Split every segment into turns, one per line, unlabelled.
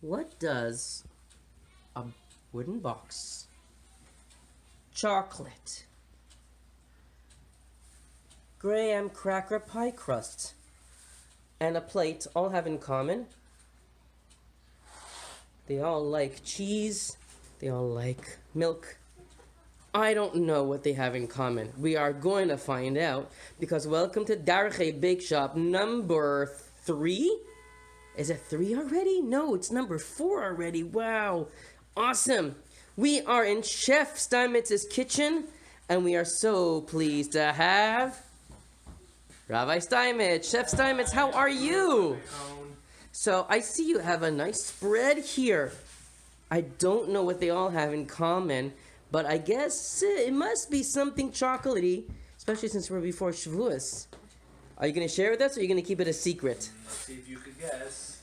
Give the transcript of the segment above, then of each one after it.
What does a wooden box, chocolate, graham cracker pie crust, and a plate all have in common? They all like cheese. They all like milk. I don't know what they have in common. We are going to find out because welcome to Darchai Bake Shop number 3. Is it 3 already? No, it's number 4 already. Wow. Awesome. We are in Chef Steinmetz's kitchen and we are so pleased to have Rabbi Steinmetz. Chef Steinmetz, how are you? So I see you have a nice spread here. I don't know what they all have in common, but I guess it must be something chocolatey, especially since we're before Shavuos. Are you going to share with us or are you going to keep it a secret?
Let's see if you could guess.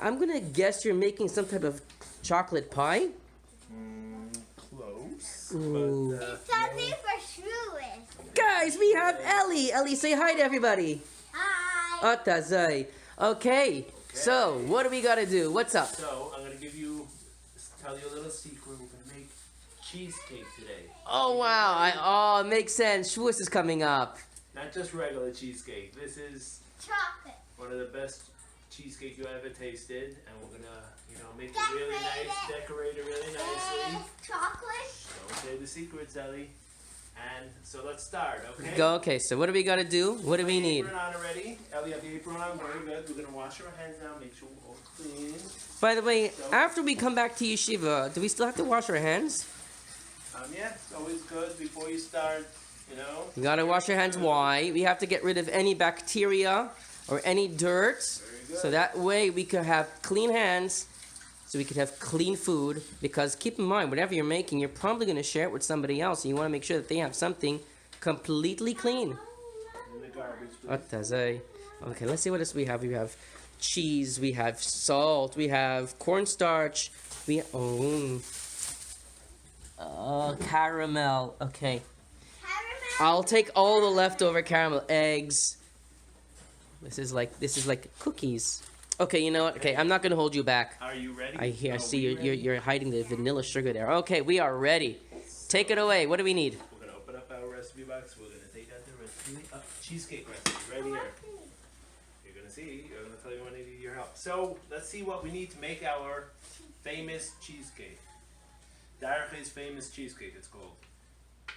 I'm going to guess you're making some type of chocolate pie.
Close.
Ooh.
But,
It's something for Shavuos.
Guys, we have Ellie. Ellie, say hi to everybody.
Hi.
Otazai. Okay, so what do we got to do? What's up?
So, I'm going to tell you a little secret. We're going to make cheesecake today.
Oh, wow. It makes sense. Shavuos is coming up.
Not just regular cheesecake. This is
Chocolate.
one of the best cheesecake you ever tasted. And we're going to, make it
Decorate
really nice,
it.
decorate it really nicely.
Chocolate.
Don't say the secrets, Ellie. And so let's start, okay?
Go. Okay, so what do we got to do? What do we need?
Apron on already. Ellie, have the apron on. Very good. We're going to wash our hands now. Make sure we're all clean.
By the way, after we come back to yeshiva, do we still have to wash our hands?
Yeah, it's always good before you start,
You gotta wash your hands. Why? We have to get rid of any bacteria or any dirt,
Very good.
so that way we can have clean hands, so we can have clean food. Because keep in mind, whatever you're making, you're probably gonna share it with somebody else, and you want to make sure that they have something completely clean.
In the garbage, please.
Otazai. Okay, let's see what else we have. We have cheese, we have salt, we have cornstarch, caramel. Okay.
Caramel.
I'll take all the leftover caramel, eggs. This is like cookies. Okay, you know what? Okay, I'm not gonna hold you back.
Are you ready?
I
Are
see
we ready?
you're hiding the vanilla sugar there. Okay, we are ready. Take it away. What do we need?
We're gonna open up our recipe box. We're gonna take out the recipe, cheesecake recipe right here. You're gonna see. You're gonna tell you when I need your help. So let's see what we need to make our famous cheesecake. Darchai's famous cheesecake. It's called.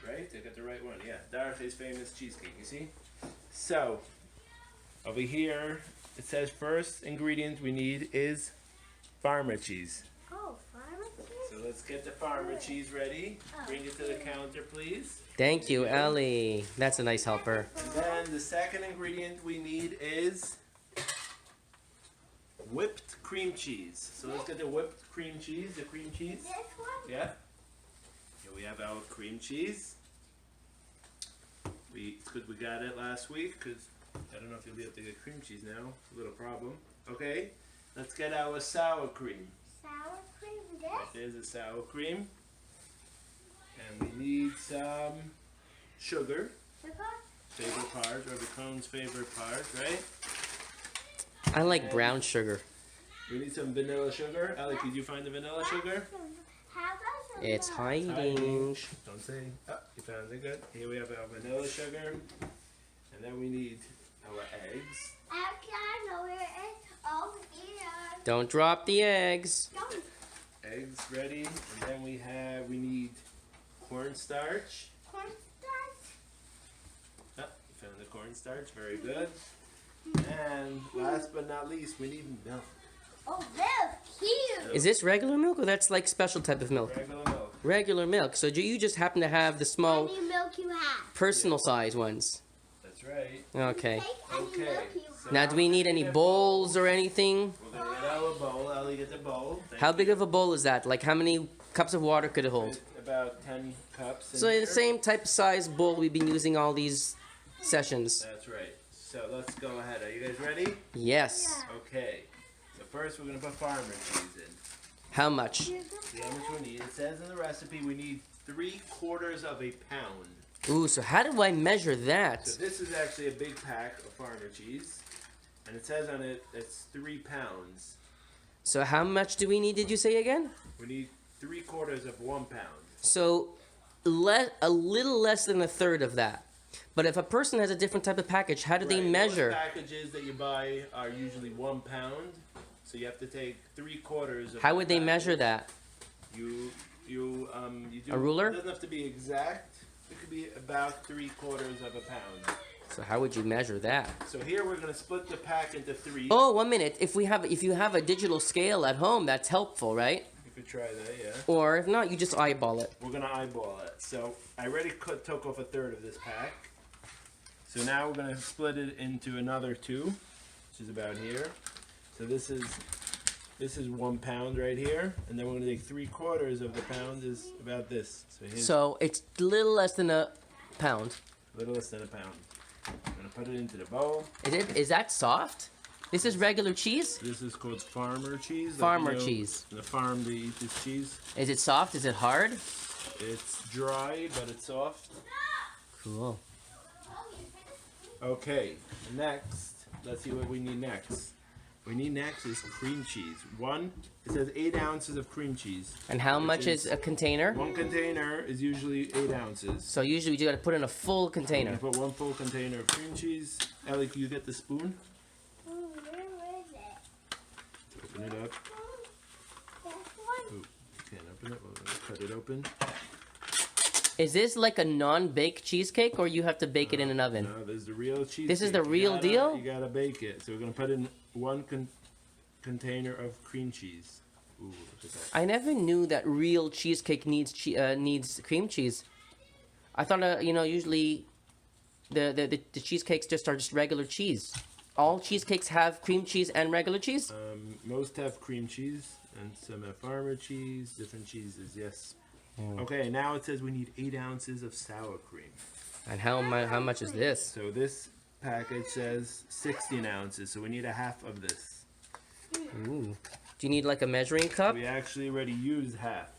Right? I got the right one. Yeah, Darchai's famous cheesecake. You see? So over here it says first ingredient we need is farmer cheese.
Oh, farmer
So let's get the farmer cheese ready. Bring it to the counter, please.
Thank you, Ellie. That's a nice helper.
And then the second ingredient we need is whipped cream cheese. So let's get the whipped cream cheese, the cream cheese.
This one?
Yeah. Here we have our cream cheese. It's good we got it last week because I don't know if you'll be able to get cream cheese now. It's a little problem. Okay. Let's get our sour cream.
Sour cream. This?
There's the sour cream. And we need some sugar.
Sugar?
Favorite part, or the cone's favorite part, right?
I like brown sugar.
We need some vanilla sugar. Alec, did you find the vanilla sugar?
How about some
It's
milk?
hiding.
Don't say. Oh, you found it. Good. Here we have our vanilla sugar. And then we need our eggs.
Actually, I know where it is. Over here.
Don't drop the eggs.
Don't.
Eggs ready. And then we need cornstarch.
Cornstarch.
Oh, you found the cornstarch. Very good. And last but not least, we need milk.
Oh, milk. Cute.
Is this regular milk or that's like special type of milk?
Regular milk.
Regular milk. So do you just happen to have the small
Any milk you have.
personal size ones?
That's right.
Okay.
Take any
Okay.
milk you
So
Now, do we need any bowls or anything?
We're going to get our bowl. Ellie, get the bowl. Thank
How
you.
big of a bowl is that? Like how many cups of water could it hold?
About 10 cups.
So
in
the
here.
same type of size bowl we've been using all these sessions.
That's right. So let's go ahead. Are you guys ready?
Yes.
Yeah.
Okay. So first we're going to put farmer cheese in.
How much?
See how much we need. It says in the recipe we need 3/4 of a pound.
Ooh, so how do I measure that?
So this is actually a big pack of farmer cheese. And it says on it it's 3 pounds.
So how much do we need, did you say again?
We need 3/4 of 1 pound.
So a little less than a third of that. But if a person has a different type of package, how do they
Right,
measure?
Most packages that you buy are usually 1 pound, so you have to take 3/4 of.
How
the
would they measure
package.
that?
You do.
A ruler?
It doesn't have to be exact. It could be about 3/4 of a pound.
So how would you measure that?
So here we're gonna split the pack into 3.
Oh, 1 minute. If you have a digital scale at home, that's helpful, right?
You could try that, yeah.
Or if not, you just eyeball it.
We're gonna eyeball it. So I already took off a third of this pack. So now we're gonna split it into another 2, which is about here. So this is 1 pound right here, and then we're gonna take 3/4 of the pound is about this. So here's
So it's a little less than a pound.
a little less than a pound. I'm gonna put it into the bowl.
Is that soft? This is regular cheese?
This is called farmer cheese.
Farmer cheese.
In the farm they eat this cheese.
Is it soft? Is it hard?
It's dry, but it's soft.
Cool.
Okay, next, let's see what we need next. What we need next is cream cheese. It says 8 ounces of cream cheese.
And how
Which
much is a container?
1 container is usually 8 ounces.
So usually you gotta put in a full
You
container.
put 1 full container of cream cheese. Ellie, can you get the spoon?
Where is it?
Open it up.
This one?
Oh, you can't open it. Well, let's cut it open.
Is this like a non-baked cheesecake, or you have to bake it in an oven?
No, this is the real cheese.
This is the real deal?
You gotta bake it. So we're gonna put in 1 container of cream cheese. Ooh, look at that.
I never knew that real cheesecake needs cream cheese. I thought usually the cheesecakes just are just regular cheese. All cheesecakes have cream cheese and regular cheese.
Most have cream cheese, and some have farmer cheese, different cheeses, yes.
Mm.
Okay, now it says we need 8 ounces of sour cream.
And how much is this?
So this package says 16 ounces, so we need a half of this.
Ooh. Do you need like a measuring cup?
We actually already used half.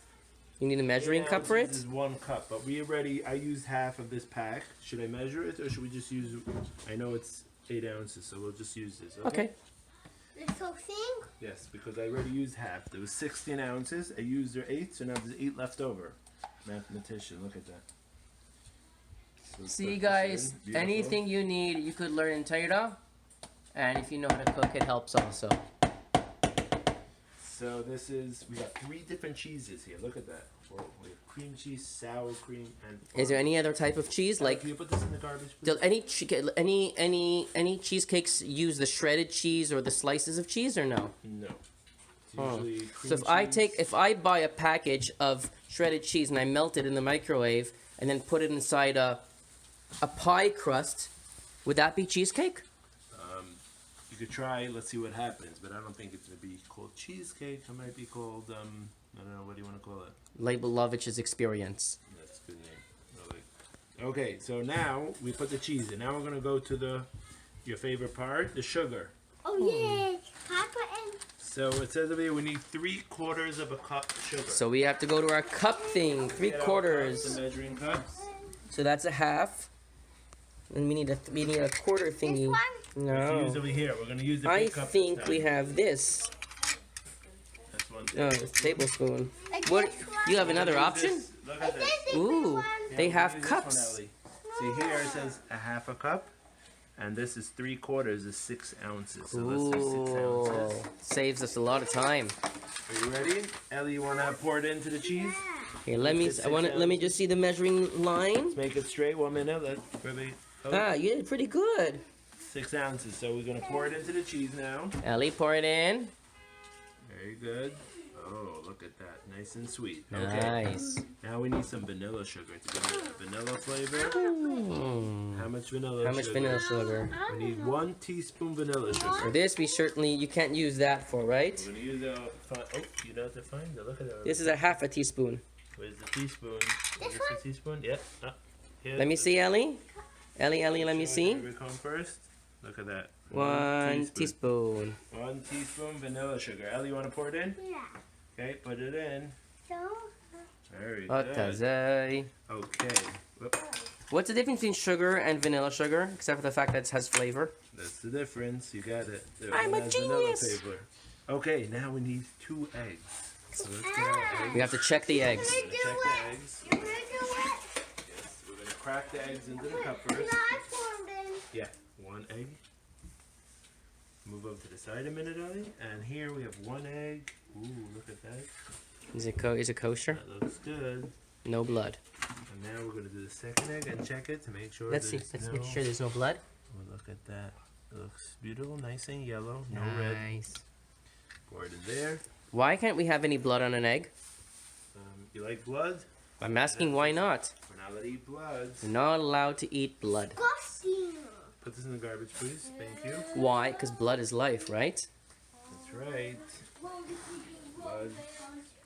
You need a measuring
8
cup for
ounces
it?
is 1 cup, but I used half of this pack. Should I measure it, or should we just use, I know it's 8 ounces, so we'll just use this,
Okay.
This whole thing?
Yes, because I already used half. There was 16 ounces. I used their 8, so now there's 8 left over. Mathematician, look at that. So let's
See
put this
guys,
in. Beautiful.
anything you need, you could learn in Torah. And if you know how to cook, it helps also.
So we got 3 different cheeses here. Look at that. Whoa, we have cream cheese, sour cream, and.
Is there any other type of cheese? Like,
Can you put this in the garbage, please?
do any cheesecakes use the shredded cheese or the slices of cheese or no?
No. It's
Oh.
usually
So
cream
if I buy a package of shredded cheese and I melt it in the microwave and then put it inside a pie crust, would that be cheesecake?
You could try. Let's see what happens. But I don't think it's gonna be called cheesecake. It might be called I don't know. What do you want to call it?
Label Lovich's experience.
That's a good name. Okay, so now we put the cheese in. Now we're gonna go to your favorite part, the sugar.
Oh, yeah. Can I put in?
So it says over here we need 3/4 of a cup sugar.
So we have to go to our cup thing,
Get
3/4.
The measuring cups.
So that's a half. And we need a quarter thingy.
This one?
Let's use
No.
over here. We're gonna use the
I
big cup.
think
this
we
time.
have this.
That's one
No,
thing.
it's tablespoon.
Like
What?
this one?
You have another
Use
option?
this. Look at this.
This is
Ooh.
one.
Yeah,
They
we're
have
gonna use this one,
cups.
Ellie. See here it says a half a cup, and this is 3/4 is 6 ounces. So let's do 6
Ooh.
ounces.
Saves us a lot of time.
Are you ready? Ellie, you wanna pour it into the cheese?
Here, let me.
It's
Let me just see the measuring line.
Let's make it straight. 1 minute.
Ah, you did pretty good.
6 ounces. So we're gonna pour it into the cheese now.
Ellie, pour it in.
Very good. Oh, look at that. Nice and sweet. Okay.
Nice.
Now we need some vanilla sugar to give it a vanilla flavor.
Mm.
How much vanilla
How much
sugar?
vanilla sugar?
We need 1 teaspoon vanilla sugar.
For this, we certainly you can't use that for, right?
We're gonna use you know what to find? Look at that.
This is a half a teaspoon.
Where's the teaspoon? Is this a teaspoon? Yep. Here.
Let me see, Ellie. Ellie, let me see.
Here we come first. Look at that.
1 teaspoon.
1 teaspoon vanilla sugar. Ellie, you want to pour it in?
Yeah.
Okay, put it in.
So,
Very good.
Otazai.
Okay. Whoop.
What's the difference between sugar and vanilla sugar, except for the fact that it has flavor?
That's the difference. You got it.
I'm a
It has vanilla
genius.
flavor. Okay, now we need 2 eggs. So let's get our eggs.
We have to check the eggs.
We're gonna check the eggs.
You're gonna do it?
Yes, we're gonna crack the eggs into the cup
No,
first.
I formed it.
Yeah, 1 egg. Move over to the side a minute, Ellie. And here we have 1 egg. Ooh, look at that.
Is it kosher?
That looks good.
No blood.
And now we're gonna do the second egg and check it to make sure
Let's see.
there's
Let's
no...
make sure there's no blood.
Oh, look at that. It looks beautiful, nice and yellow. No red.
Nice.
Pour it in there.
Why can't we have any blood on an egg?
You like blood?
I'm asking why not.
We're not allowed to eat blood.
We're not allowed to eat blood.
Disgusting.
Put this in the garbage, please. Thank you.
Why? Because blood is life, right?
That's right. Blood.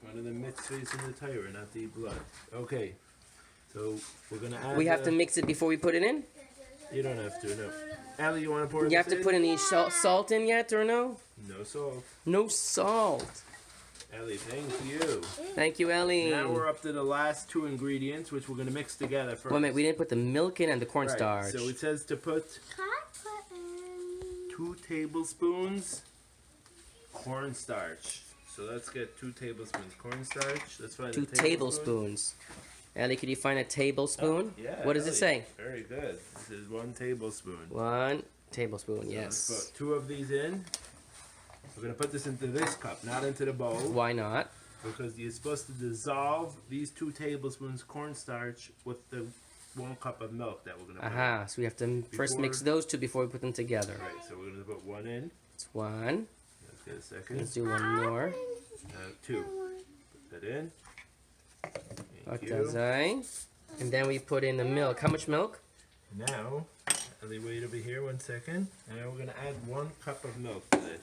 One of the mitzvahs in the Torah, not to eat blood. Okay. So we're gonna add.
We have to mix it before we put it in?
You don't have to. No. Allie, you want to pour
You
this
have to
in?
put any salt in yet or no?
No salt.
No salt.
Ellie, thank you.
Thank you, Ellie.
Now we're up to the last 2 ingredients, which we're gonna mix together first.
Wait a minute, we didn't put the milk in and the
Right,
cornstarch.
so it says to put
Papa and
2 tablespoons cornstarch. So let's get 2 tablespoons cornstarch. Let's find
2
a
tablespoons. Ellie, could you find a tablespoon?
Yeah.
What does it
Ellie,
say?
Very good. This is 1 tablespoon.
1 tablespoon,
So
yes.
let's put 2 of these in. We're gonna put this into this cup, not into the bowl,
Why not?
because you're supposed to dissolve these 2 tablespoons cornstarch with the 1 cup of milk that we're gonna put.
Aha, so we have to first mix
Before-
those 2 before we put them together.
In. Right. So we're gonna put 1 in.
It's 1.
Let's get a second.
Let's do 1 more.
2. Put that in. Thank you.
Darchai. And then we put in the milk. How much milk?
Now, Ellie, wait over here 1 second. Now we're gonna add 1 cup of milk to this.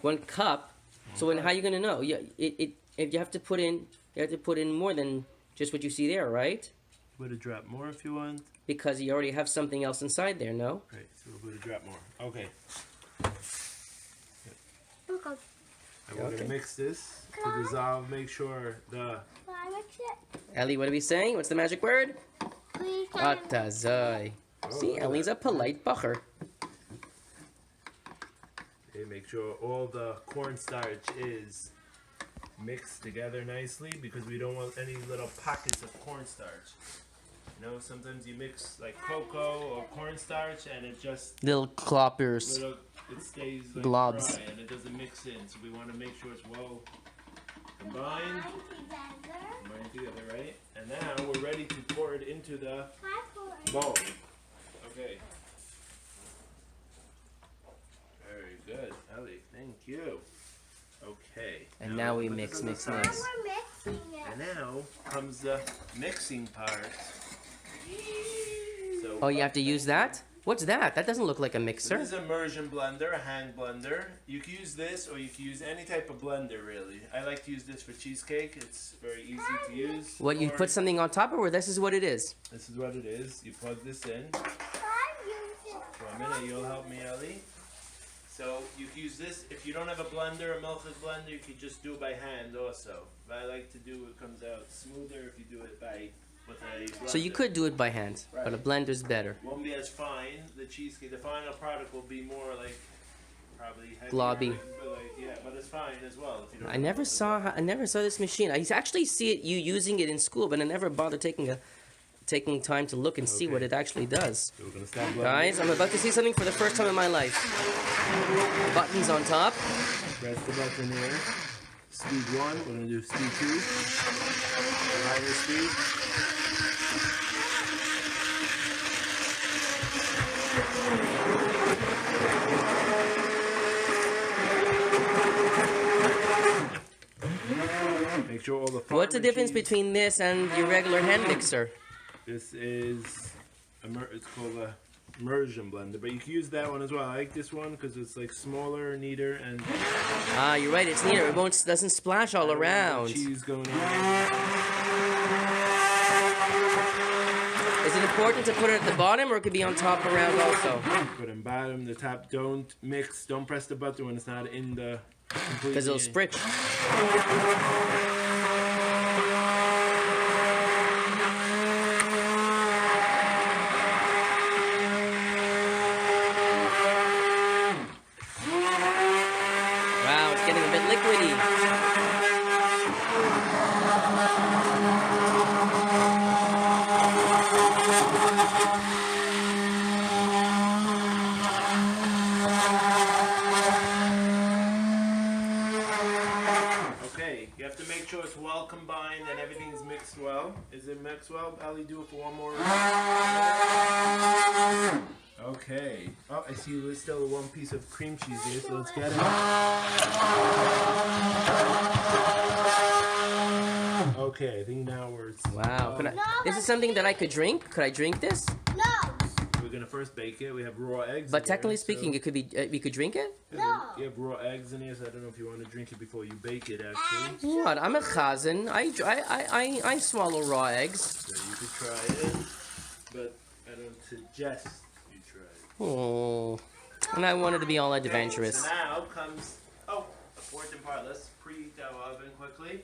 1 cup. So how are you gonna know? If you have to put in more than just what you see there, right?
Put a drop more if you want.
Because you already have something else inside there, no?
Right, so we'll put a drop more. Okay.
Look,
And we're
Okay.
gonna mix this to dissolve. Make sure the
can I mix it?
Ellie, what are we saying? What's the magic word?
Please, can I
Atazai. See,
look at
Ellie's a polite bacher.
okay, make sure all the cornstarch is mixed together nicely, because we don't want any little pockets of cornstarch. You know, sometimes you mix like cocoa or cornstarch and it just
Little cloppers.
it stays like
Globs.
dry and it doesn't mix in. So we want to make sure it's well combined, together, right? And now we're ready to pour it into the bowl. Okay. Very good, Ellie. Thank you. Okay.
And now we
put
mix,
this on the
mix,
side.
mix.
We're mixing it.
And now comes the mixing part. So
Oh, you have to use that? What's that? That doesn't look like a mixer.
This is an immersion blender, a hand blender. You can use this, or you can use any type of blender, really. I like to use this for cheesecake. It's very easy to use.
What, you
Or
put something on top, or this is what it is?
This is what it is. You plug this in.
I use it.
For a minute, you'll help me, Ellie. So you can use this. If you don't have a blender, a melted blender, you can just do it by hand also. But I like to do it comes out smoother if you do it by with a blender.
So you could do it by hand, but a blender's better.
Won't be as fine. The cheesecake, the final product will be more like probably heavier,
Globby.
But yeah, but it's fine as well. If you don't
I never saw this machine. I actually see you using it in school, but I never bothered taking time to look and see what
Okay.
it actually does.
So we're gonna stop blending.
Guys, I'm about to see something for the first time in my life. Buttons on top.
Press the button here. Speed 1. We're gonna do speed 2. Higher speed. Make sure all the
What's the
farmer
difference
cheese-
between this and your regular hand mixer?
This is it's called a immersion blender, but you can use that one as well. I like this one because it's like smaller, neater, and
Ah, you're right. It's neater. It doesn't splash all around.
cheese going on.
Is it important to put it at the bottom, or it could be on top around also?
Put in bottom, the top. Don't mix. Don't press the button when it's not in the.
Because it'll
completely-
spritch. Wow, it's
well combined and everything's mixed well. Is it mixed well? Ellie, do it for one more. Okay. Oh, I see there's still one piece of cream cheese here, so let's get it. Okay, I think now we're.
Wow. This is something that I could drink? Could I drink this?
No.
We're gonna first bake it. We have raw eggs.
But
in
technically
here,
speaking,
so
it could be. We could drink it.
No.
you have raw eggs in here, so I don't know if you want to drink it before you bake it. Actually,
What? I'm a chazan. I swallow raw eggs.
so you could try it, but I don't suggest you try it.
Oh. And I wanted to be all adventurous.
So now comes a fourth part. Let's preheat our oven quickly.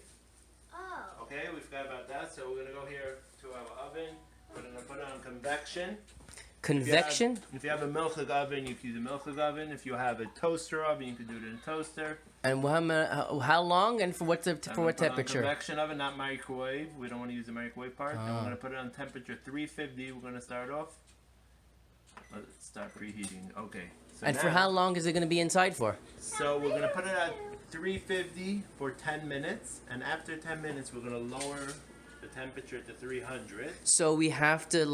Oh.
Okay, we forgot about that, so we're gonna go here to our oven. We're gonna put it on convection.
Convection?
If you have a milchig oven, you can use a milchig oven. If you have a toaster oven, you can do it in a toaster.
And how long and for what
I'm gonna put it on
temperature?
convection oven, not microwave. We don't want to use the microwave part. And we're gonna put it on temperature 350. We're gonna start off. Let's start preheating. Okay. So
And for
now-
how long is it going to be inside for?
So we're gonna put it at 350 for 10 minutes, and after 10 minutes, we're gonna lower the temperature to 300.
So we have to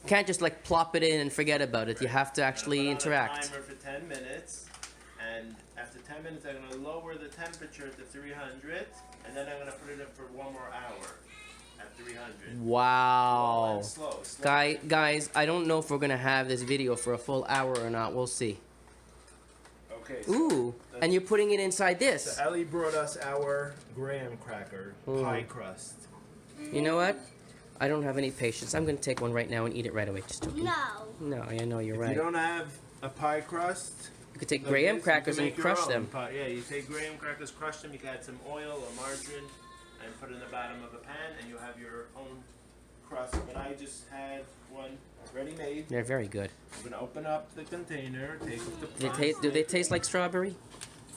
can't just like plop it in and forget about it. You have to actually
I'm gonna put on a
interact.
timer for 10 minutes, and after 10 minutes, I'm gonna lower the temperature to 300, and then I'm gonna put it in for 1 more hour at 300. Slow
Wow.
and slow.
Guys, I don't know if we're going to have this video for a full hour or not. We'll see.
Okay. So,
Ooh, and you're putting it inside this.
so Ellie brought us our graham cracker pie crust.
You know what? I don't have any patience. I'm going to take one right now and eat it right away. Just joking.
No.
No, I know you're
If
right.
you don't have a pie crust,
You could take
like
graham
this,
crackers
you can
and
make your
crush
own
them.
pie. Yeah, you take graham crackers, crush them. You can add some oil or margarine, and put it in the bottom of a pan, and you'll have your own crust. But I just had one ready made.
They're very good.
I'm gonna open up the container, take off the
Do
plastic.
they taste like strawberry?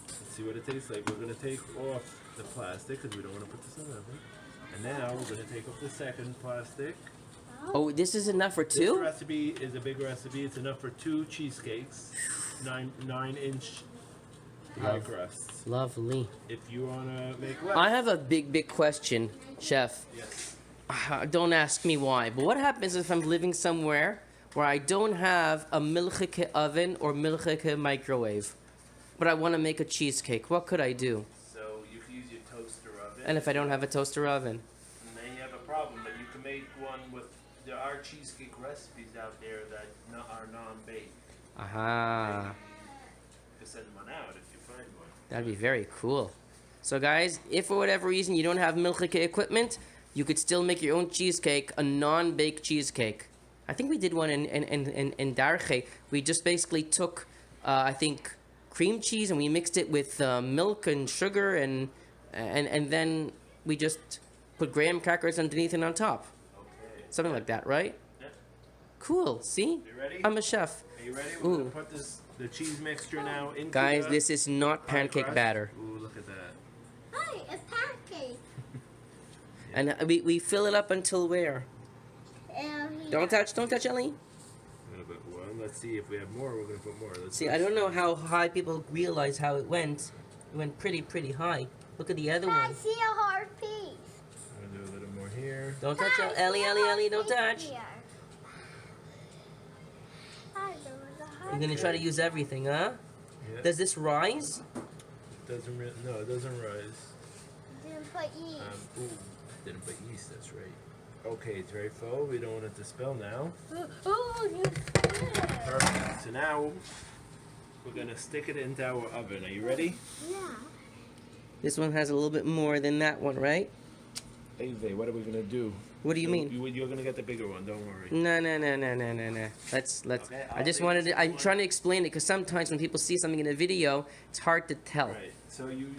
Let's see what it tastes like. We're gonna take off the plastic because we don't want to put this in the oven. And now we're gonna take off the second plastic.
Oh, this is enough for
This
two?
recipe is a big recipe. It's enough for 2 cheesecakes, 9-inch pie crusts.
Lovely.
If you wanna make less,
I have a big question, Chef.
yes.
Don't ask me why, but what happens if I'm living somewhere where I don't have a milchike oven or milchike microwave, but I want to make a cheesecake? What could I do?
So you can use your toaster oven.
And if I don't have a toaster oven?
And then you have a problem, but you can make one with. There are cheesecake recipes out there that are non-baked.
Aha.
You can send one out if you find one.
That'd be very cool. So guys, if for whatever reason you don't have milchike equipment, you could still make your own cheesecake, a non-baked cheesecake. I think we did one in Darchai. We just basically took, I think, cream cheese and we mixed it with milk and sugar and then we just put graham crackers underneath and on top.
Okay.
Something like that, right?
Yeah.
Cool, see?
You ready?
I'm a chef.
Are you ready? We're
Ooh.
gonna put the cheese mixture now into
Guys,
the
this is not
pie
pancake
crust.
batter.
Ooh, look at that.
Hi, a pancake.
And we fill it up until where? Don't touch, Ellie.
I'm gonna put one. Let's see if we have more. We're gonna put more. Let's
See, I don't know how high people realize how it went. It went pretty high. Look at the other
I
one.
see a hard piece.
I'm gonna do a little more here.
Don't touch
I
it.
see
Ellie,
a
Ellie,
hard
Ellie, don't
piece
touch.
here. Hi, there was a hard
You're gonna try to use everything, huh?
Yeah.
Does this rise?
Doesn't no, it doesn't rise.
Didn't put yeast.
Ooh, didn't put yeast. That's right. Okay, it's very full. We don't want it to spill now.
Ooh, you spilled.
Perfect. So now we're gonna stick it into our oven. Are you ready?
Yeah.
This one has a little bit more than that one, right?
Ave, what are we gonna do?
What do you mean?
You're gonna get the bigger one. Don't worry.
No. Let's.
Okay,
I just wanted to. I'm trying to explain it because sometimes when people see something in a video, it's hard to tell.
Right. So you,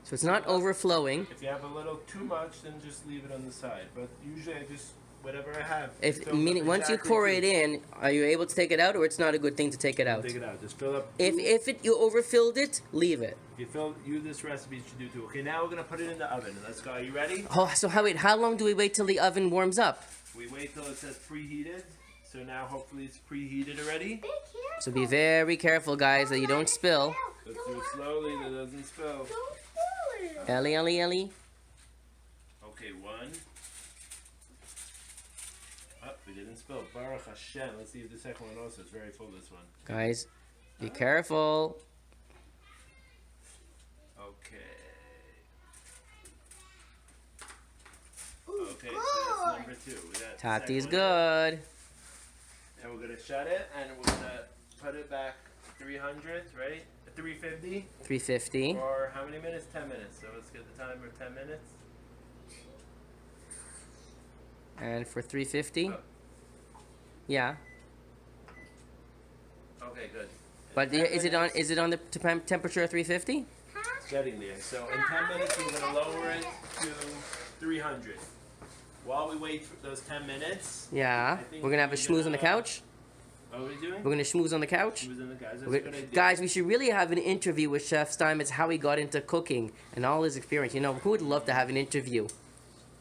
So it's not overflowing.
if you have a little too much, then just leave it on the side. But usually I just whatever I have.
If
fills up
meaning once you
exactly
pour
to-
it in, are you able to take it out, or it's not a good thing to take it out?
Take it out. Just fill up.
If you overfilled it, leave it.
If you fill, use this recipe, you should do too. Okay, now we're gonna put it in the oven. Let's go. Are you ready?
Oh, so how long do we wait till the oven warms up?
We wait till it says preheated. So now hopefully it's preheated already.
Be careful.
So be very careful, guys, that you don't spill.
Let's do it slowly that it doesn't spill.
Don't do it.
Ellie, Ellie, Ellie.
Okay, one. Oh, we didn't spill. Baruch Hashem. Let's see if the second one also is very full, this one.
Guys, be careful.
Okay. Okay, so that's number 2. We got the
Tati's
second one.
good.
And we're gonna shut it and we're gonna put it back 300, right? 350
350.
for how many minutes? 10 minutes. So let's get the timer 10 minutes.
And for 350?
Oh.
Yeah.
Okay, good.
But
In 10
is it on
minutes-
the temperature of 350?
It's getting there. So in 10 minutes we're gonna lower it to 300. While we wait for those 10 minutes,
Yeah.
I think
We're gonna have a
we're
schmooze on the
gonna-
couch.
what are we doing?
We're gonna schmooze on the couch.
Who's in the guys? That's
We're
a good
gonna-
idea.
Guys, we should really have an interview with Chef Steinmetz, how he got into cooking and all his experience. You know, who would love to have an interview?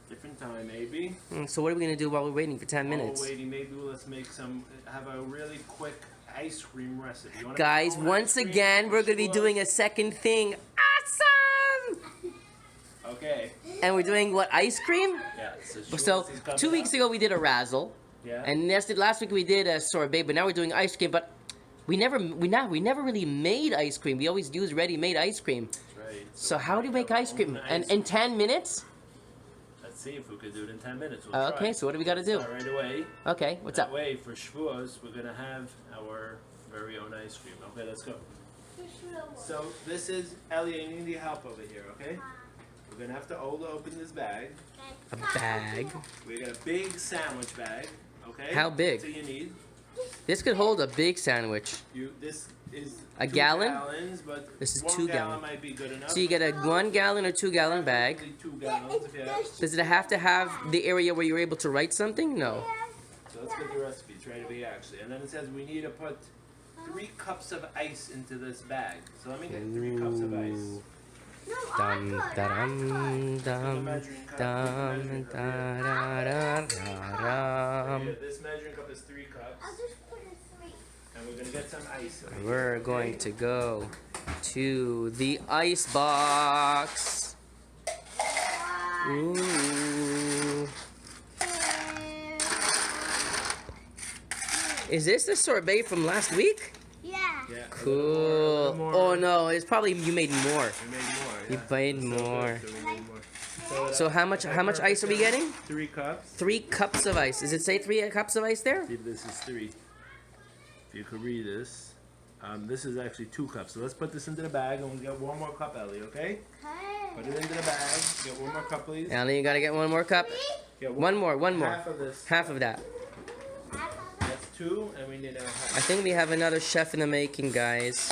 Different time, maybe.
So what are we gonna do while we're waiting for 10 minutes?
Oh, waiting. Maybe let's make have a really quick ice cream recipe. You wanna
Guys,
make your own
once
ice cream?
again, we're gonna be
Sure.
doing a second thing. Awesome!
Okay.
And we're doing what, ice cream?
Yeah.
So
Schwartz is coming
2 weeks
up.
ago we did a razzle,
Yeah.
and last week we did a sorbet, but now we're doing ice cream. But we never really made ice cream. We always use ready-made ice cream.
That's right.
So how do you
we
make
have
ice cream?
our own
And
ice
in 10 minutes?
Let's see if we could do it in 10 minutes. We'll
Okay,
try.
so what do we gotta do?
Start right away.
Okay, what's
that
up?
way, for Shavuos, we're gonna have our very own ice cream. Okay, let's go. So this is Ellie. I need your help over here. Okay. We're gonna have to open this bag.
A bag.
We got a big sandwich bag. Okay.
How big?
So you need
This could hold a big sandwich.
this is
A
2
gallon?
gallons, but
This is
1
2
gallon
gallon.
might be good enough.
So you get a 1 gallon or 2 gallon bag.
Probably 2 gallons if you have.
Does it have to have the area where you're able to write something? No.
So let's get the recipe. It's right over here actually. And then it says we need to put 3 cups of ice into this bag. So let me get 3 cups of ice.
Ooh.
No,
Dum
I
dum
The
dum
measuring cup.
dum
Measuring cup,
da
yeah.
da da
Here,
dum.
this measuring cup is 3 cups.
I'll just put a 3.
And we're gonna get some ice. over here,
We're going
okay?
to go to the ice box. Ooh. Is this the sorbet from last week?
Yeah.
Yeah. a
Cool.
little more.
Oh no, it's probably you made more.
We made more.
You
Yeah.
made
It's so good,
more.
so we made more.
So how much ice are we getting?
3 cups.
3 cups of ice. Does it say 3 cups of ice there?
See if this is 3. If you could read this. This is actually 2 cups. So let's put this into the bag and we'll get 1 more cup, Ellie, okay? Put it into the bag. Get 1 more cup, please.
Ellie, you gotta get 1 more cup.
Get
One more.
Half of this.
Half of that.
That's 2, and we need a half.
I think we have another chef in the making, guys.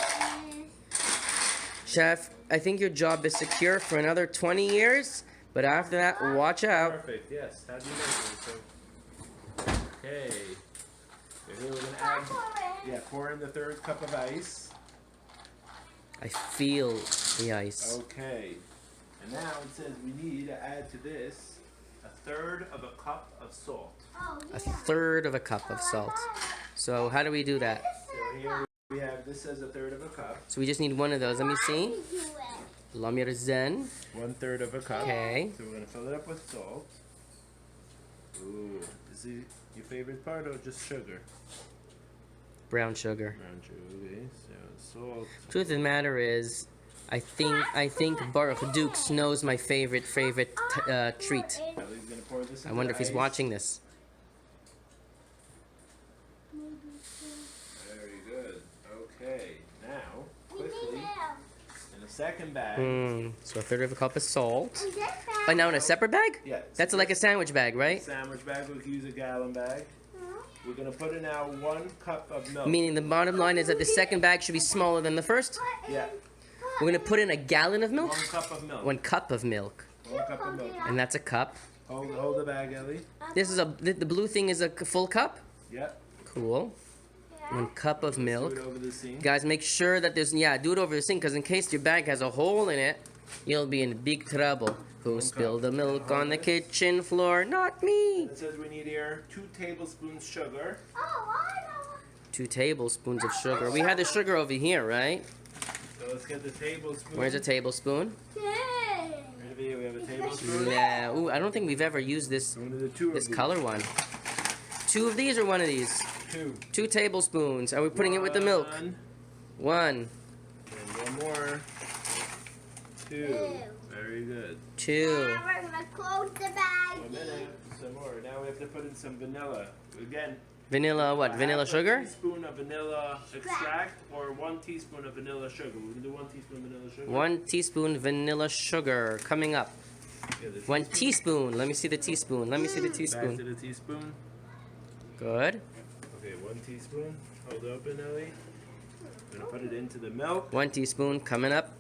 Chef, I think your job is secure for another 20 years, but after that, watch out.
Perfect, yes. How do you make it? So, okay. So here we're gonna add, pour in the 3rd cup of ice.
I feel the ice.
Okay. And now it says we need to add to this 1/3 of a cup of salt.
A 1/3 of a cup of salt. So how do we do that?
So here we have, this says 1/3 of a cup.
So we just need one of those. Let me see. Lamir Zen.
1/3 of a cup.
Okay.
So we're gonna fill it up with salt. Ooh, is it your favorite part or just sugar?
Brown sugar.
Brown sugar, okay. So salt.
Truth of the matter is, I think Baruch Dukes knows my favorite treat.
Ellie's gonna pour this
I
into
wonder if he's
ice.
watching this.
Very good. Okay. Now, quickly, in the second bag.
So 1/3 of a cup of salt. Oh, now in a separate bag?
Yeah.
That's like a sandwich bag, right?
Sandwich bag. We can use a gallon bag. We're gonna put in now 1 cup of milk.
Meaning the bottom line is that the second bag should be smaller than the first.
Yeah.
We're gonna put in a gallon of milk.
1 cup of milk.
1 cup of milk,
1 cup of milk.
and that's a cup.
Hold the bag, Ellie.
This is the blue thing is a full cup.
Yep.
Cool. 1 cup of
Do
milk.
it over the sink.
Guys, make sure that do it over the sink, because in case your bag has a hole in it, you'll be in big trouble. Who spilled the milk on the kitchen floor? Not me.
It says we need here 2 tablespoons sugar.
Oh, I know.
2 tablespoons of sugar. We had the sugar over here, right?
So let's get the tablespoon.
Where's a tablespoon?
Yay.
Right over here we have a tablespoon.
Yeah. Ooh, I don't think we've ever used this
One of the 2
this
of these.
color one. 2 of these or 1 of these?
2.
2 tablespoons. Are we putting it with the milk?
1.
1,
And 1 more. 2. Very good.
2.
Now we're gonna close the bag.
1 minute. Some more. Now we have to put in some vanilla. Again.
Vanilla what? Vanilla sugar?
1 teaspoon of vanilla extract or 1 teaspoon of vanilla sugar. We're gonna do 1 teaspoon vanilla sugar.
1 teaspoon vanilla sugar coming up.
Yeah, the
1 teaspoon. Let me see the teaspoon. Let me see the
Back to
teaspoon.
the teaspoon.
Good.
Okay, 1 teaspoon. Hold it open, Ellie. We're gonna put it into the milk.
1 teaspoon coming up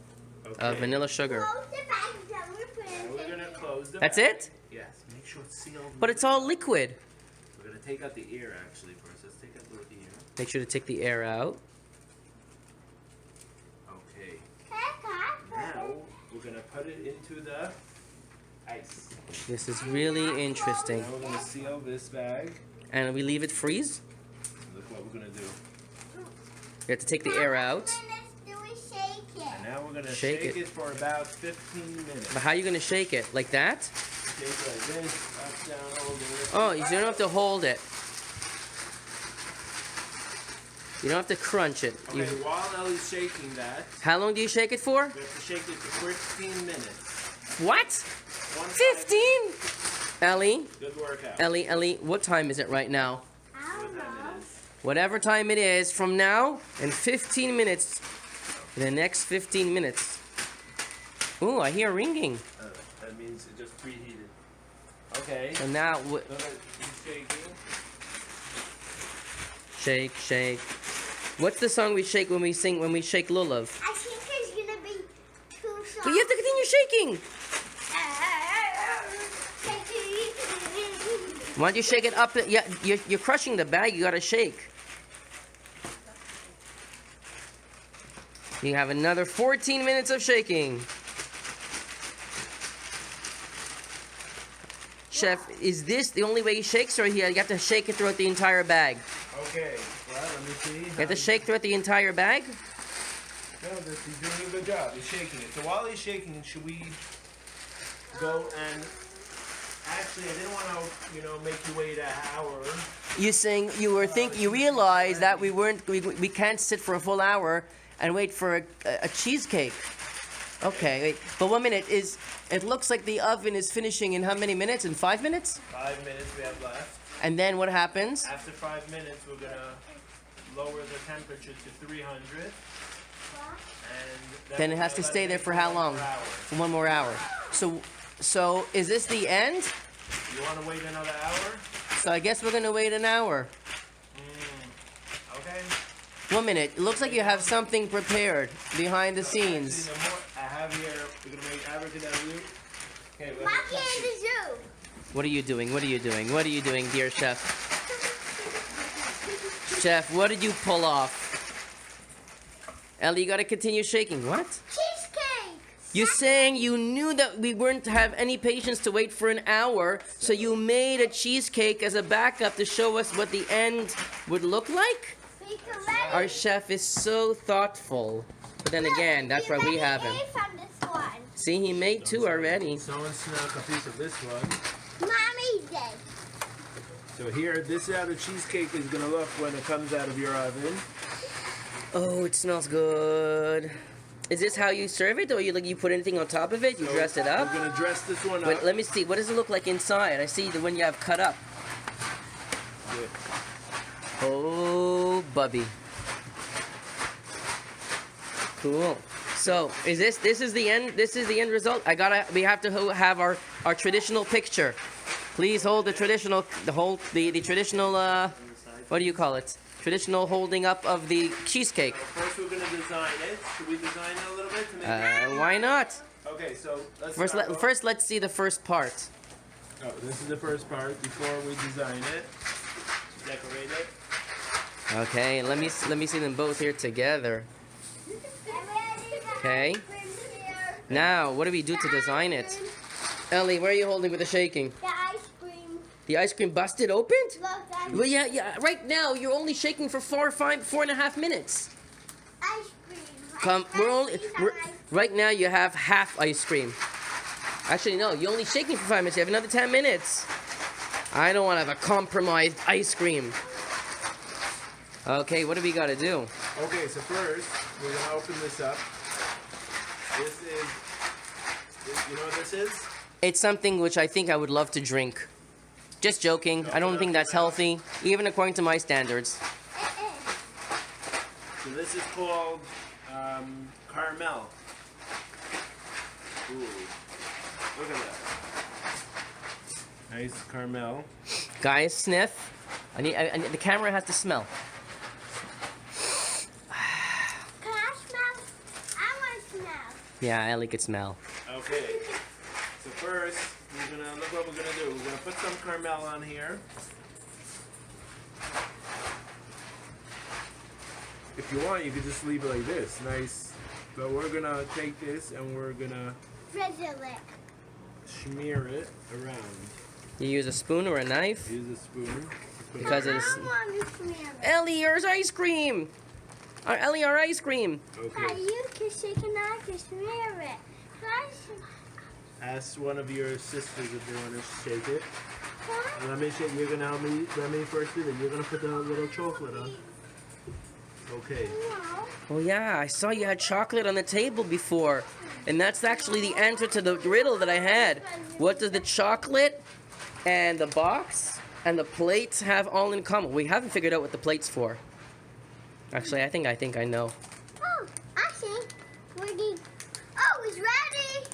Okay.
of vanilla sugar.
Close the bag. Then we're
Now we're
putting
gonna close the bag.
That's it?
Yes. Make sure it's sealed.
But it's all liquid.
We're gonna take out the ear actually first. Let's take out the ear.
Make sure to take the air out.
Okay.
it.
Now we're gonna put it into the ice.
This is really interesting.
Now we're gonna seal this bag.
And we leave it freeze.
Look what we're gonna do.
You have to take the air out.
Do we shake it?
And now we're gonna
Shake
shake
it.
it for about 15 minutes.
But how are you going to shake it? Like that?
Shake like this, up, down, over.
Oh, you don't have to hold it. You don't have to crunch it.
Okay, while Ellie's shaking that,
How long do you shake it for?
we have to shake it for 15 minutes.
What? 15? Ellie?
Good workout.
Ellie, what time is it right now?
I don't know.
Whatever time it is from now and 15 minutes. In the next 15 minutes. Ooh, I hear ringing.
That means it just preheated. Okay.
So now,
So he's shaking.
shake, shake. What's the song we shake when we shake Lulav?
I think it's gonna be too soft.
But you have to continue shaking. Why don't you shake it up? Yeah, you're crushing the bag. You gotta shake. You have another 14 minutes of shaking. Chef, is this the only way he shakes, or you have to shake it throughout the entire bag?
Okay. Well, let me see.
You have to shake throughout the entire bag?
No, he's doing a good job. He's shaking it. So while he's shaking, should we go and... Actually, I didn't want to, make you wait an hour.
You saying you realized that we can't sit for a full hour and wait for a cheesecake. Okay, wait. But 1 minute it looks like the oven is finishing in how many minutes? In 5 minutes?
5 minutes we have left.
And then what happens?
After 5 minutes, we're gonna lower the temperature to 300. And
Then it
we're
has to
gonna let
stay
it
there
bake
for how
1
long?
more hour.
For 1 more hour. So is this the end?
You want to wait another hour?
So I guess we're gonna wait an hour.
Okay.
1 minute. It looks like you have something prepared behind the scenes.
Actually, the more I have here, we're gonna make abracadabra. Okay, we have
Monkey in the zoo.
What are you doing? What are you doing? What are you doing, dear chef? Chef, what did you pull off? Ellie, you gotta continue shaking. What?
Cheesecake.
You're saying you knew that we weren't to have any patience to wait for an hour, so you made a cheesecake as a backup to show us what the end would look like?
We can let
Our
it.
chef is so thoughtful. But then again, that's why we have him.
From this one.
See, he made 2 already.
Someone snuck a piece of this one.
Mommy did.
So here, this is how the cheesecake is gonna look when it comes out of your oven.
Oh, it smells good. Is this how you serve it, or you put anything on top of it? You
So
dress it up?
We're gonna dress this one
Wait,
up.
let me see. What does it look like inside? I see the one you have cut up.
Good.
Oh, bubby. Cool. So, is this is the end? This is the end result. We have to have our traditional picture. Please hold the traditional, the traditional. What do you call it? Traditional holding up of the cheesecake.
First, we're gonna design it. Should we design it a little bit to make it?
Why not?
Okay, so let's
First, let's see the first part.
Oh, this is the first part before we design it. Decorate it.
Okay, let me see them both here together. Okay. Now, what do we do to design it? Ellie, where are you holding with the shaking?
The ice cream.
The ice cream busted open?
Look, ice,
Well, yeah. Right now, you're only shaking for 4.5 minutes.
ice cream.
Come,
Ice cream.
right now. You have half ice cream. Actually, no. You're only shaking for 5 minutes. You have another 10 minutes. I don't want to have a compromised ice cream. Okay, what do we got to do?
Okay, so first we're gonna open this up. You know what this is?
It's something which I think I would love to drink. Just joking. I don't think that's healthy, even according to my standards.
So this is called caramel. Ooh, look at that. Nice caramel.
Guys, sniff. I need the camera has to smell.
Can I smell? I want to smell.
Yeah, Ellie could smell.
Okay. So first, we're gonna look what we're gonna do. We're gonna put some caramel on here. If you want, you could just leave it like this, nice. But we're gonna take this and we're gonna
Drizzle it.
smear it around.
You use a spoon or a knife?
Use a spoon. Put
Because
it,
it's
I want to smear it.
Ellie, yours ice cream. Ellie, our ice cream.
Now
okay.
you can shake and I can smear it. Can I
Ask one of your sisters if they want to shake it.
Huh?
Let me shake. You're gonna help me. Let me first do it. You're gonna put the little chocolate on. Okay.
No.
Oh yeah, I saw you had chocolate on the table before. And that's actually the answer to the riddle that I had. What does the chocolate and the box and the plates have all in common? We haven't figured out what the plate's for. Actually, I think I know.
Oh, I see. Ready? Oh, it's ready.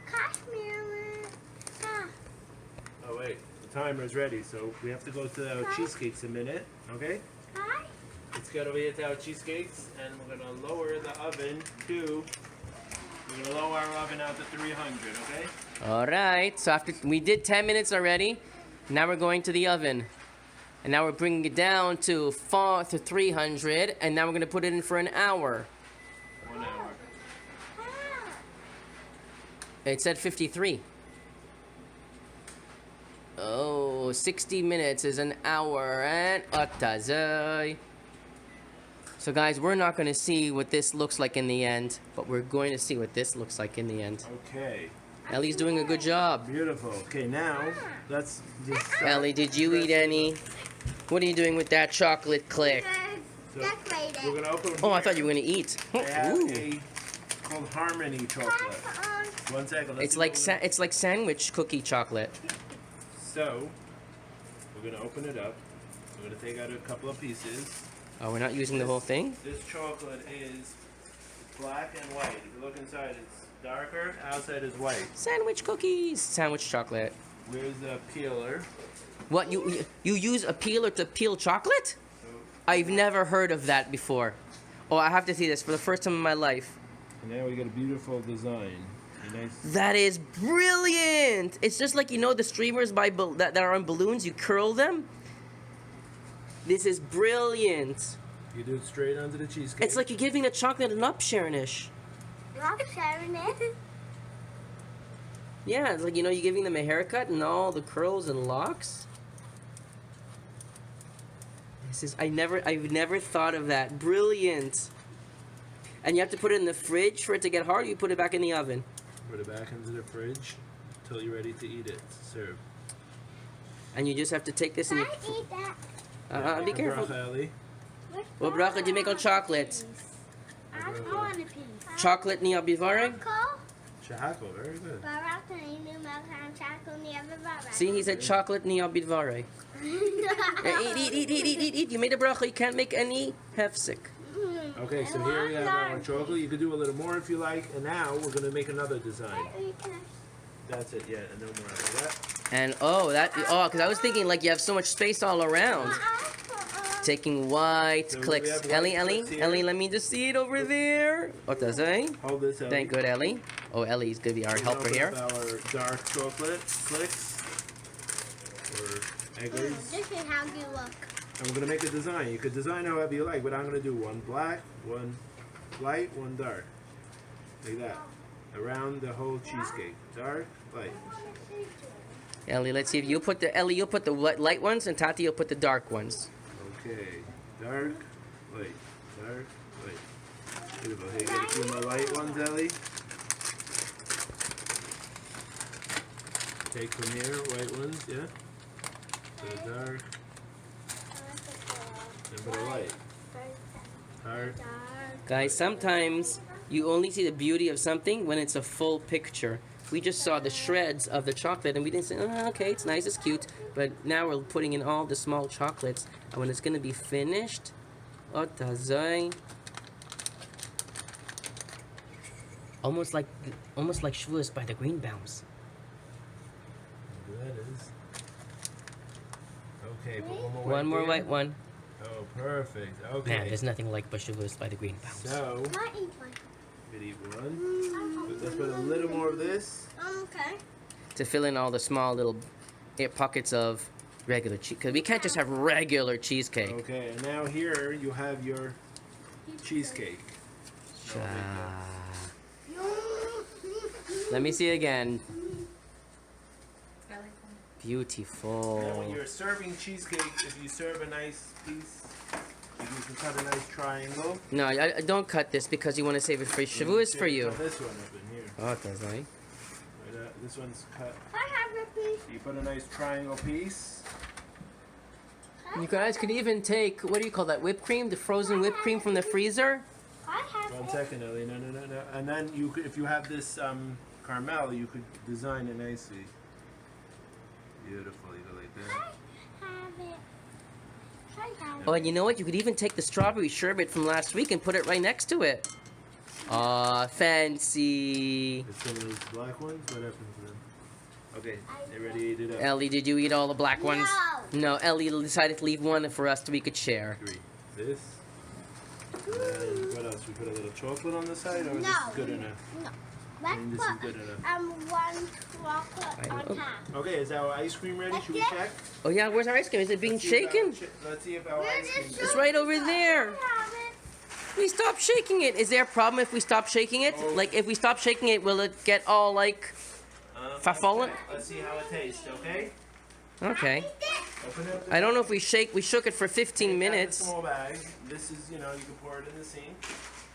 Can I smear it? Ah.
Oh wait, the timer is ready, so we have to go to our cheesecakes in a minute. Okay.
Hi.
Let's get over here to our cheesecakes, and we're gonna lower the oven to. We're gonna lower our oven out to 300. Okay.
All right. So after we did 10 minutes already, now we're going to the oven. And now we're bringing it down to 300, and now we're going to put it in for an hour.
1 hour.
Ah.
It said 53. Oh, 60 minutes is an hour and otazay. So guys, we're not going to see what this looks like in the end, but we're going to see what this looks like in the end.
Okay.
Ellie's doing a good job.
Beautiful. Okay, now let's just. Start.
Ellie, did you eat any? What are you doing with that chocolate click?
So
Decorate
we're
it.
gonna open.
Oh, I
here.
thought you were going to eat.
They have
Ooh.
a called Harmony chocolate. One second. Let's
It's
see
like
what we're
it's like sandwich cookie chocolate.
So, we're gonna open it up. We're gonna take out a couple of pieces.
Oh, we're not using the whole thing?
This chocolate is black and white. If you look inside, it's darker. Outside is white.
Sandwich cookies. Sandwich chocolate.
Where's the peeler?
What, you use a peeler to peel chocolate?
So,
I've never heard of that before. Oh, I have to see this for the first time in my life.
and now we got a beautiful design. A nice.
That is brilliant! It's just like, you know, the streamers that are on balloons, you curl them. This is brilliant.
You do it straight onto the cheesecake.
It's like you're giving the chocolate an upsharenish.
Not sharing it.
Yeah, it's like, you know, you're giving them a haircut and all the curls and locks. This is, I've never thought of that. Brilliant. And you have to put it in the fridge for it to get hard, or you put it back in the oven?
Put it back into the fridge until you're ready to eat it. Serve.
And you just have to take this
Can
and
I
you...
eat that?
Be careful.
Bracha, Ali.
What bracha did you make on chocolate?
I want a piece.
Chocolate niya bivare?
Shahako, very good.
See, he said chocolate niya bivare. Eat. You made a bracha, you can't make any hefsek.
Okay, so here we have our chocolate. You could do a little more if you like. And now we're going to make another design. That's it, yeah, and no more after that.
And because I was thinking like you have so much space all around. Taking white
So we
clicks.
have white
Ellie,
clicks here.
Ellie, let me just see it over there. What does it?
Hold this out.
Thank good, Ellie. Oh, Ellie's gonna be our helper here.
Our dark chocolate clicks. Or eggers.
This is how you look.
And we're going to make a design. You could design however you like, but I'm going to do one black, one light, one dark. Like that. around the whole cheesecake. Dark, light.
Ellie, let's see if you'll put the light ones, and Tati, you'll put the dark ones.
Okay, dark, light, dark, light. Beautiful. Hey, get a few more light ones, Ellie. Take from here, white ones, yeah. So dark, and put a light. Dark.
Guys, sometimes you only see the beauty of something when it's a full picture. We just saw the shreds of the chocolate and we didn't say, oh, okay, it's nice, it's cute. But now we're putting in all the small chocolates. And when it's going to be finished, oh, Darchai. Almost like Shavuos by the Greenbaums.
That is. Okay, put one more
One more
here.
white one.
Oh, perfect. Okay.
Man, there's nothing like Shavuos by the Greenbaums.
So,
Not eat one.
we need one. But let's put a little more of this.
Okay.
To fill in all the small little pockets of regular cheese. Because we can't just have regular cheesecake.
Okay, and now here you have your cheesecake.
Ah. Let me see again. Beautiful.
Now when you're serving cheesecake, if you serve a nice piece, you can cut a nice triangle.
No, I don't cut this because you want to save it for Shavuos for you.
Cut this one up in here.
Oh, Darchai.
Right, this one's cut.
I have a piece.
You put a nice triangle piece.
You guys could even take, what do you call that, whipped cream? The frozen whipped cream from the freezer?
I have
1
it.
second, Ellie. No. And then you could, if you have this caramel, you could design it nicely. Beautiful, you go like that.
I have it. I have
Oh, and you know what? You could even take the strawberry sherbet from last week and put it right next to it. Aw, fancy.
It's some of those black ones. What happened to them? Okay, they ready to eat it up.
Ellie, did you eat all the black ones? No, Ellie decided to leave one for us so we could share.
3. This. And then what else? We put a little chocolate on the side, or is
No.
this good enough?
No.
I mean,
Let's
this is
put
good enough.
one chocolate on top.
Okay, is our ice cream ready? Should we check?
Oh yeah, where's our ice cream? Is it being
Let's see if our
shaken?
let's see if our
Where's
ice cream.
the
It's right over there.
I have it.
We stopped shaking it. Is there a problem if we stop shaking it?
Oh.
Like if we stop shaking it, will it get all like Fafolen?
Let's see how it tastes. Okay.
Okay.
Open up. The
I don't know if we shook it for 15
Take out the
minutes.
small bag. This is, you know, you can pour it in the sink.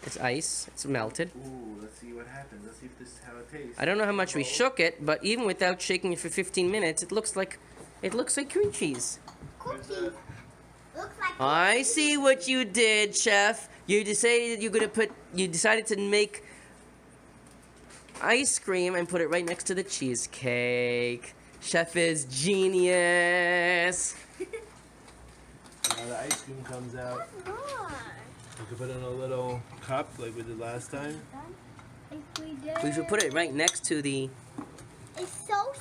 It's ice. It's melted.
Ooh, let's see what happens. Let's see if this is how it tastes.
I don't know how much we
Oh.
shook it, but even without shaking it for 15 minutes, it looks like cream cheese.
There's
Cookie.
a-
Looks like
I see what you did, chef. You decided you decided to make ice cream and put it right next to the cheesecake. Chef is genius.
Now the ice cream comes out.
more.
You can put it in a little cup like we did last time.
If we did.
We should put it right next to the.
It's so.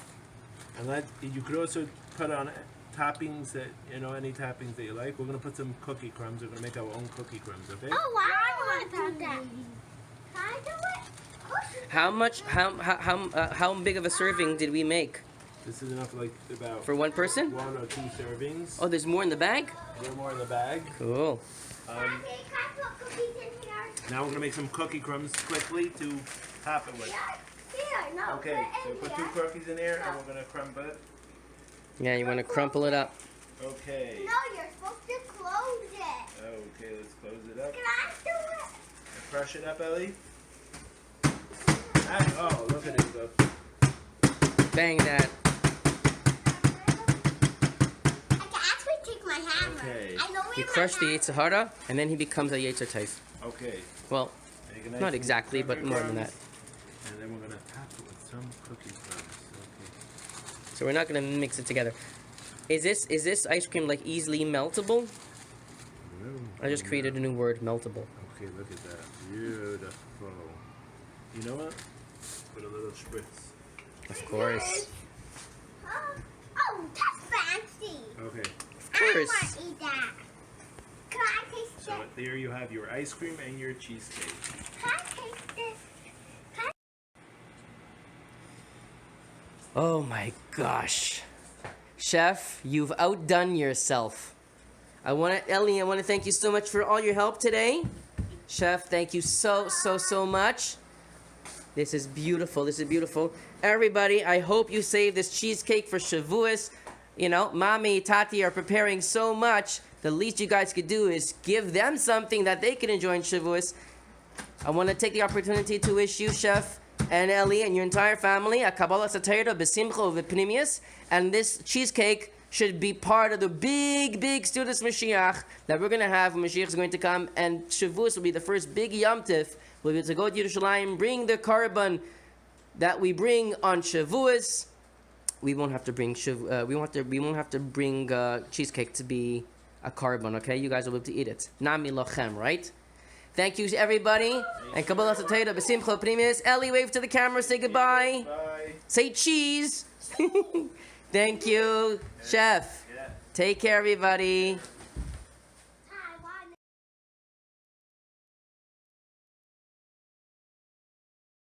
And that you could also put on toppings that, you know, any toppings that you like. We're gonna put some cookie crumbs. We're gonna make our own cookie crumbs, okay?
Oh, I want to do that. Can I do it?
How much? How big of a serving did we make
This is enough, like about
for one person?
1 or 2 servings.
Oh, there's more in the bag.
A little more in the bag.
Cool.
Can I put cookies in here?
Now we're gonna make some cookie crumbs quickly to top it with.
Here, no.
Okay, so
put
put
it
2
in here.
cookies in there, and we're gonna crumble it.
Yeah, you want to crumple it up.
Okay.
No, you're supposed to close it.
Okay, let's close it up.
Can I do it?
Crush it up, Ellie. Oh, look at it go.
Bang that.
I can actually take my hammer.
Okay.
I know where
You
my
crush the
hammer-
Yetzer Hara, and then he becomes a Yetzer Tov.
Okay.
Well,
Make a nice
not exactly, but
cookie
more than
crumbs.
that.
And then we're gonna top it with some cookie crumbs.
So we're not gonna mix it together. Is this ice cream like easily meltable?
Okay.
I just created a new word, meltable.
Okay, look at that. Beautiful. You know what? Put a little spritz.
Of course.
Oh, that's fancy.
Okay.
Of
I
course.
want to eat that. Can I taste
So
it?
there you have your ice cream and your cheesecake.
Can I taste it?
Oh my gosh. Chef, you've outdone yourself. Ellie, I want to thank you so much for all your help today. Chef, thank you so much. This is beautiful. This is beautiful. Everybody, I hope you save this cheesecake for Shavuos. You know, Mommy, Tati are preparing so much. The least you guys could do is give them something that they can enjoy in Shavuos. I want to take the opportunity to wish you, Chef, and Ellie, and your entire family a Kabbalah Satayra B'Simcha V'Pnimius. And this cheesecake should be part of the big Studas Mashiach that we're going to have when Mashiach is going to come. And Shavuos will be the first big Yom Tif. We'll be able to go to Yerushalayim, bring the korban that we bring on Shavuos. We won't have to bring we won't have to bring cheesecake to be a korban. Okay, you guys will be able to eat it. Nami lochem, right? Thank you, everybody. And Kabbalah Satayra B'Simcha Pnimis. Ellie, wave to the camera. Say goodbye.
Bye.
Say cheese. Thank you, Chef.
Yeah.
Take care, everybody.